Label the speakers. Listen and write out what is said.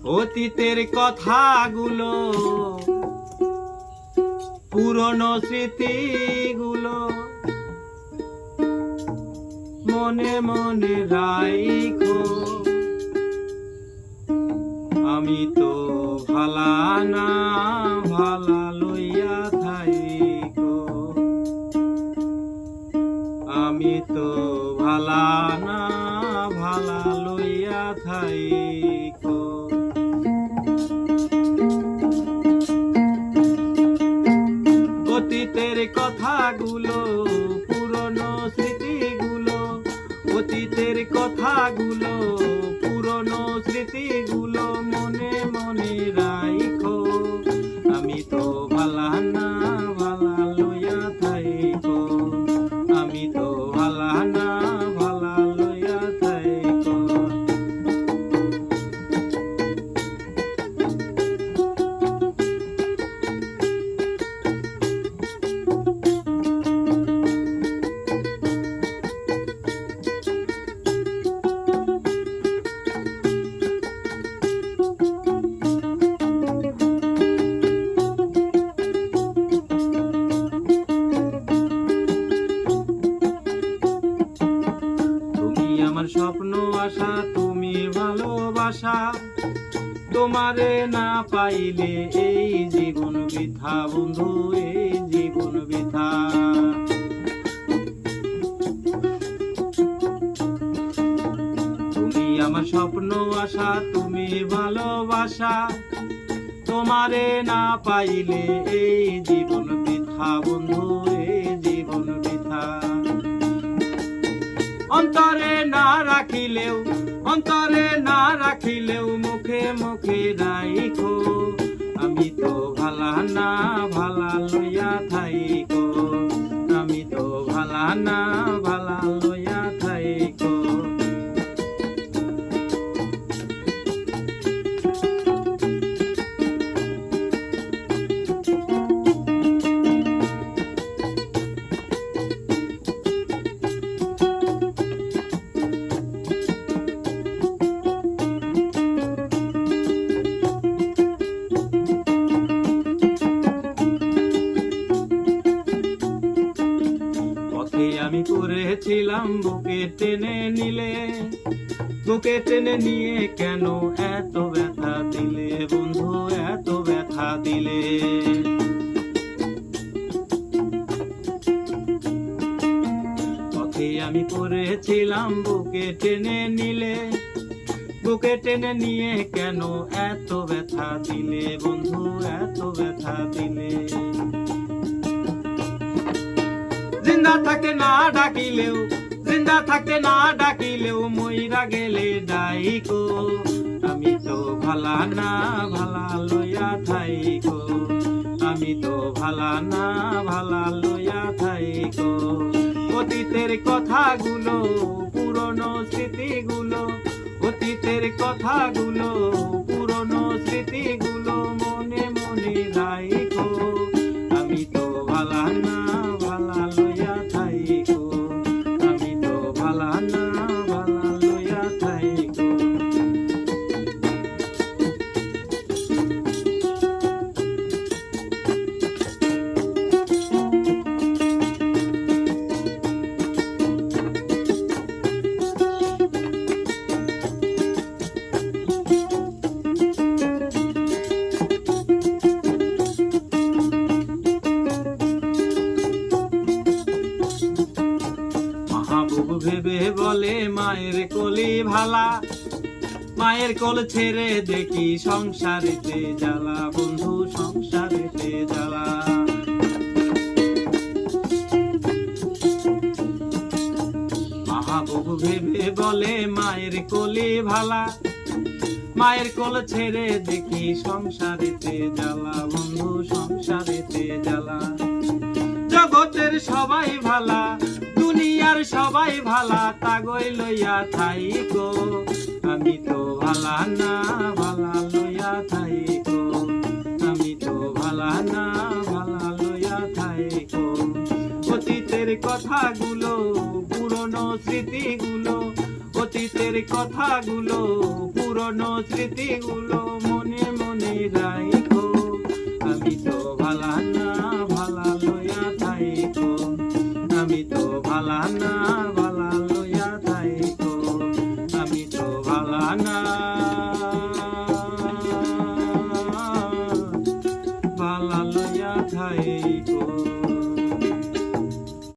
Speaker 1: অতীতের কথাগুলো, পুরনো স্মৃতিগুলো মনে মনে রাইখো। আমি তো ভালা না ভালা লইয়া থাইকো। আমি তো ভালা না ভালা লইয়া থাইকো। অতীতের কথাগুলো, পুরনো স্মৃতিগুলো, অতীতের কথাগুলো, পুরনো স্মৃতিগুলো মনে মনে রাইখো। আমি তো ভালা না ভালা লইয়া থাইকো। আমি তো ভালা না ভালা লইয়া থাইকো। আমার স্বপ্ন আশা, তুমি ভালোবাসা, তোমারে না পাইলে এই জীবন বৃথা বন্ধু, এই জীবন বৃথা। তুমি আমার স্বপ্ন আশা, তুমি ভালোবাসা, তোমারে না পাইলে এই জীবন বৃথা বন্ধু, এই জীবন বৃথা। অন্তরে না রাখিলেও, অন্তরে না রাখিলেও মুখে মুখে রাইখো। আমি তো ভালা না ভালা লইয়া থাইকো। আমি তো ভালা না ভালা লইয়া থাইকো। আমি করেছিলাম বুকে টেনে নিলে, বুকে টেনে নিয়ে কেন এত ব্যথা দিলে বন্ধু, এত ব্যথা দিলে। পথে আমি করেছিলাম বুকে টেনে নিলে, বুকে টেনে নিয়ে কেন এত ব্যথা দিলে বন্ধু, এত ব্যথা দিলে। জিন্দা থাকতে না ডাকিলেও, জিন্দা থাকতে না ডাকিলেও মইরা গেলে ডাইকো। আমি তো ভালা না ভালা লইয়া থাইকো। আমি তো ভালা না ভালা লইয়া থাইকো। অতীতের কথাগুলো, পুরনো স্মৃতিগুলো, অতীতের কথাগুলো, পুরনো স্মৃতিগুলো মনে মনে রাইখো। আমি তো ভালা না ভালা লইয়া থাইকো। আমি তো ভালা না ভালা লইয়া থাইকো। ভেবে বলে মায়ের কোলে ভালা, মায়ের কোল ছেড়ে দেখি সংসারেতে জ্বালা বন্ধু, সংসারেতে জ্বালা। মাহবুব ভেবে বলে মায়ের কোলে ভালা, মায়ের কোল ছেড়ে দেখি সংসারেতে জ্বালা বন্ধু, সংসারেতে জ্বালা। জগতের সবাই ভালা, দুনিয়ার সবাই ভালা, তাগই লইয়া থাইকো। আমি তো ভালা না ভালা লইয়া থাইকো। আমি তো ভালা না ভালা লইয়া থাইকো। অতীতের কথাগুলো, পুরনো স্মৃতিগুলো, অতীতের কথাগুলো, পুরনো পুরনো স্মৃতিগুলো মনে মনে রাখো, আমি তো ভালা না ভালা লইয়া থাইকো, আমি তো ভালা না ভালা লইয়া থাইকো, আমি তো ভালা না ভালা লইয়া থাইকো।